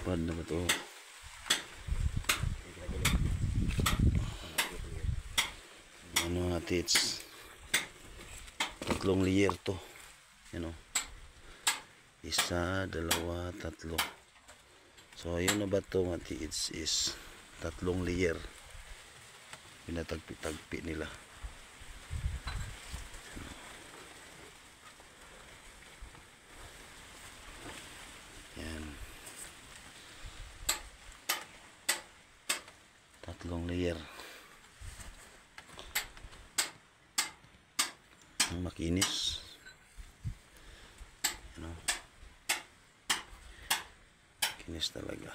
Pad na ba to? Ano natin, it's 3 layer to. Yan o. 1, 2, 3. So yun na ba to mga tiits is 3 layer. Pinatagpi-tagpi nila. Yan. 3 layer. Ang makinis. Ano? Makinis talaga.